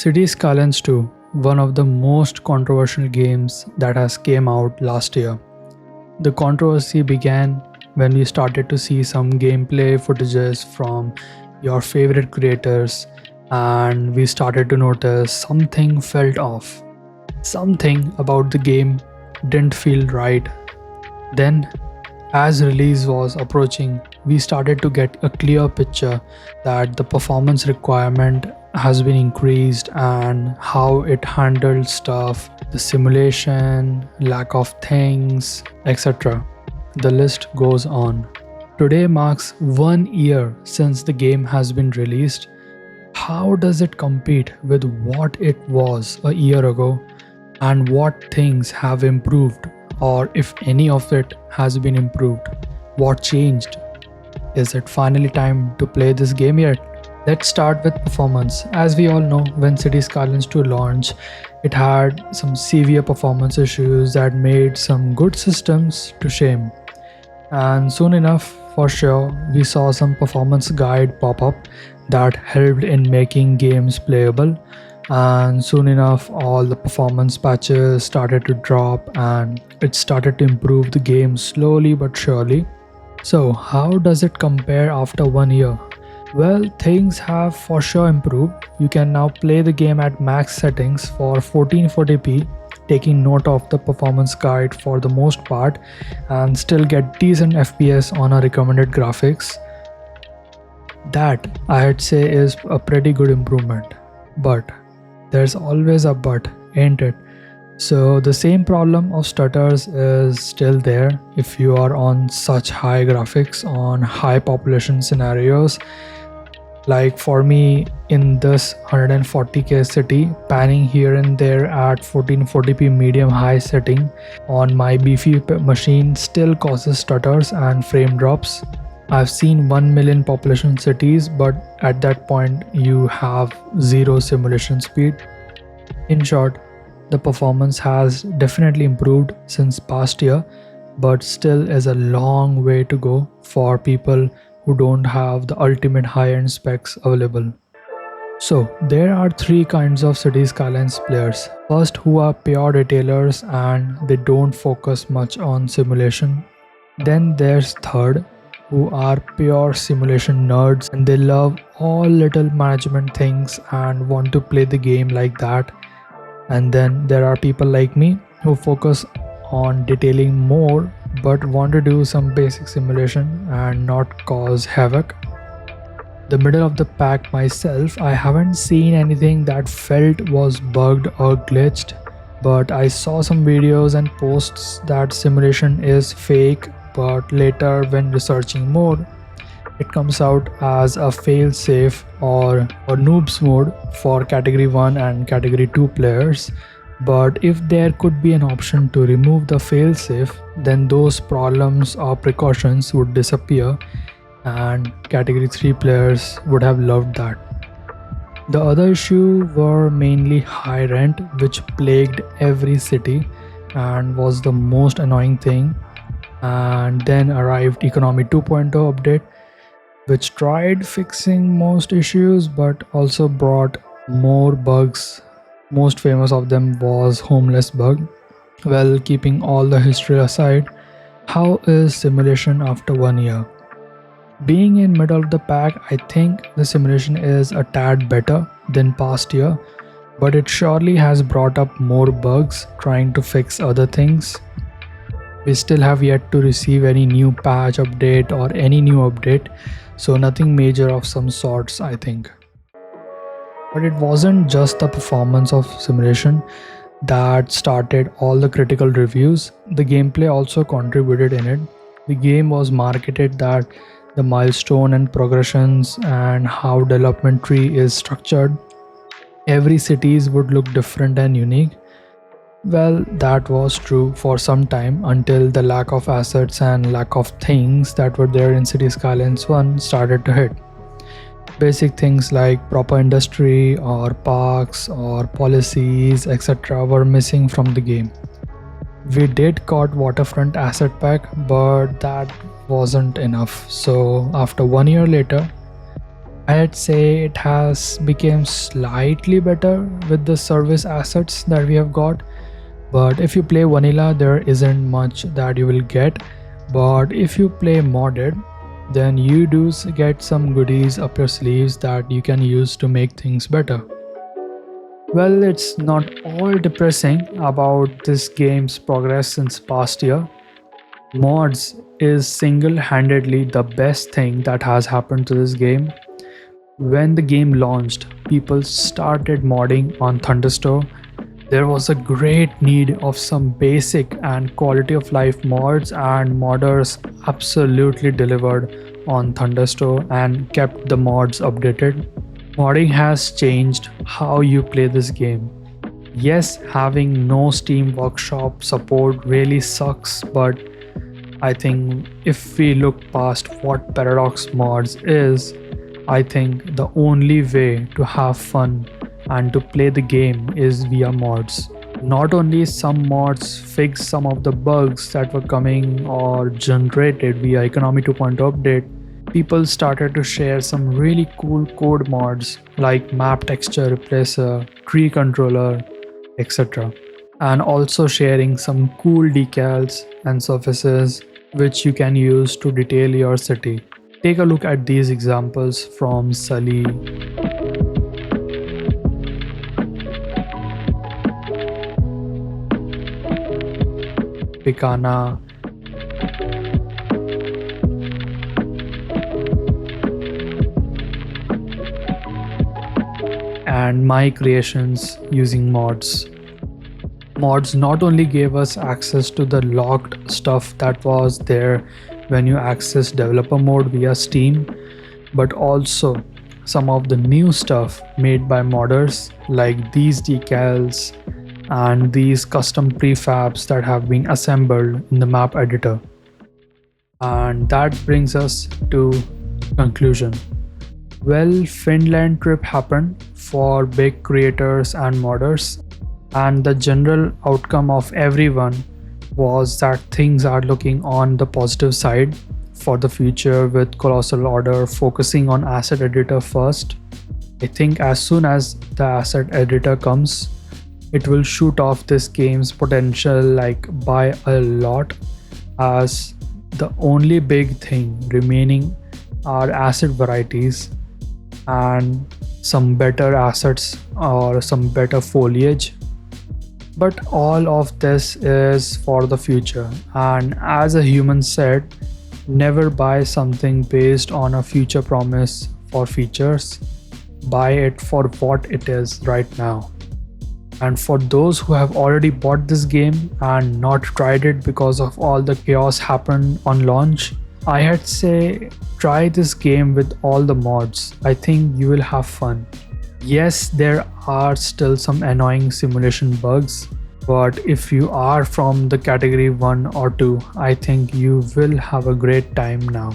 Cities Skylines 2, one of the most controversial games that has came out last year. The controversy began when we started to see some gameplay footages from your favorite creators and we started to notice something felt off. Something about the game didn't feel right. Then, as release was approaching, we started to get a clear picture that the performance requirement has been increased and how it handled stuff, the simulation, lack of things, etc. The list goes on. Today marks 1 year since the game has been released. How does it compete with what it was a year ago, and what things have improved, or if any of it has been improved? What changed? Is it finally time to play this game yet? Let's start with performance. As we all know, when Cities Skylines 2 launched, it had some severe performance issues that made some good systems to shame. And soon enough, for sure, we saw some performance guide pop up that helped in making games playable. And soon enough, all the performance patches started to drop and it started to improve the game slowly but surely. So, how does it compare after 1 year? Well, things have for sure improved. You can now play the game at max settings for 1440p, taking note of the performance guide for the most part, and still get decent FPS on our recommended graphics. That I'd say is a pretty good improvement. But there's always a but, ain't it? So the same problem of stutters is still there if you are on such high graphics on high population scenarios. Like for me in this 140k city, panning here and there at 1440p medium high setting on my beefy machine still causes stutters and frame drops. I've seen 1 million population cities, but at that point you have zero simulation speed. In short, the performance has definitely improved since past year, but still is a long way to go for people who don't have the ultimate high-end specs available. So there are three kinds of Cities Skylines players. First, who are pure detailers and they don't focus much on simulation. Then there's third, who are pure simulation nerds and they love all little management things and want to play the game like that. And then there are people like me who focus on detailing more but want to do some basic simulation and not cause havoc. The middle of the pack myself, I haven't seen anything that felt was bugged or glitched, but I saw some videos and posts that simulation is fake, but later when researching more, it comes out as a fail-safe or noobs mode for category 1 and category 2 players. But if there could be an option to remove the failsafe, then those problems or precautions would disappear and category 3 players would have loved that. The other issue were mainly high rent, which plagued every city and was the most annoying thing. And then arrived Economy 2.0 update, which tried fixing most issues but also brought more bugs. Most famous of them was homeless bug. Well, keeping all the history aside, how is simulation after 1 year? Being in middle of the pack, I think the simulation is a tad better than past year, but it surely has brought up more bugs trying to fix other things. We still have yet to receive any new patch update or any new update, so nothing major of some sorts, I think. But it wasn't just the performance of simulation that started all the critical reviews. The gameplay also contributed in it. The game was marketed that the milestone and progressions and how development tree is structured. Every cities would look different and unique. Well, that was true for some time until the lack of assets and lack of things that were there in Cities Skylines 1 started to hit. Basic things like proper industry or parks or policies etc. were missing from the game. We did got waterfront asset pack, but that wasn't enough. So after 1 year later, I'd say it has become slightly better with the service assets that we have got. But if you play vanilla, there isn't much that you will get. But if you play modded, then you do get some goodies up your sleeves that you can use to make things better. Well, it's not all depressing about this game's progress since past year. Mods is single-handedly the best thing that has happened to this game. When the game launched, people started modding on Thunderstore. There was a great need of some basic and quality of life mods, and modders absolutely delivered on Thunderstore and kept the mods updated. Modding has changed how you play this game. Yes, having no Steam Workshop support really sucks, but I think if we look past what Paradox Mods is, I think the only way to have fun and to play the game is via mods. Not only some mods fix some of the bugs that were coming or generated via Economy 2.0 update, people started to share some really cool code mods like map texture replacer, tree controller, etc. And also sharing some cool decals and surfaces which you can use to detail your city. Take a look at these examples from Sully, Picana, and my creations using mods. Mods not only gave us access to the locked stuff that was there when you access developer mode via Steam, but also some of the new stuff made by modders like these decals and these custom prefabs that have been assembled in the map editor. And that brings us to conclusion. Well, Finland trip happened for big creators and modders, and the general outcome of everyone was that things are looking on the positive side for the future, with Colossal Order focusing on asset editor first. I think as soon as the asset editor comes, it will shoot off this game's potential like by a lot, as the only big thing remaining are asset varieties and some better assets or some better foliage. But all of this is for the future, and as a human said, never buy something based on a future promise for features. Buy it for what it is right now. And for those who have already bought this game and not tried it because of all the chaos happened on launch, I had say try this game with all the mods. I think you will have fun. Yes, there are still some annoying simulation bugs, but if you are from the category 1 or 2, I think you will have a great time now.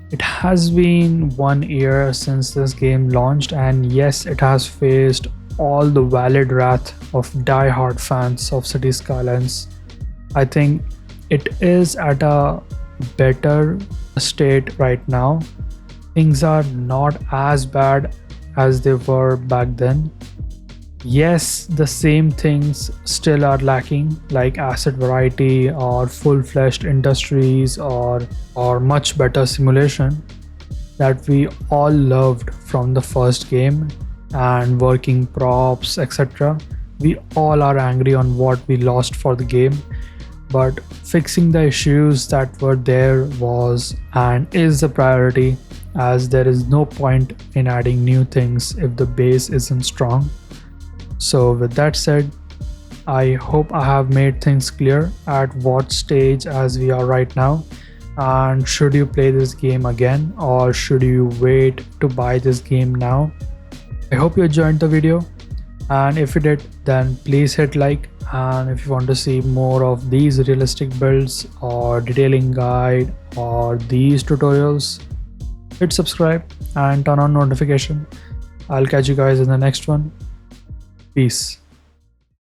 It has been 1 year since this game launched, and yes, it has faced all the valid wrath of die-hard fans of City Skylines. I think it is at a better state right now. Things are not as bad as they were back then. Yes, the same things still are lacking, like asset variety or full-fledged industries or much better simulation that we all loved from the first game, and working props, etc. We all are angry on what we lost for the game, but fixing the issues that were there was and is a priority, as there is no point in adding new things if the base isn't strong. So with that said, I hope I have made things clear at what stage as we are right now, and should you play this game again or should you wait to buy this game now. I hope you enjoyed the video, and if you did, then please hit like, and if you want to see more of these realistic builds or detailing guide or these tutorials, hit subscribe and turn on notification. I'll catch you guys in the next one. Peace.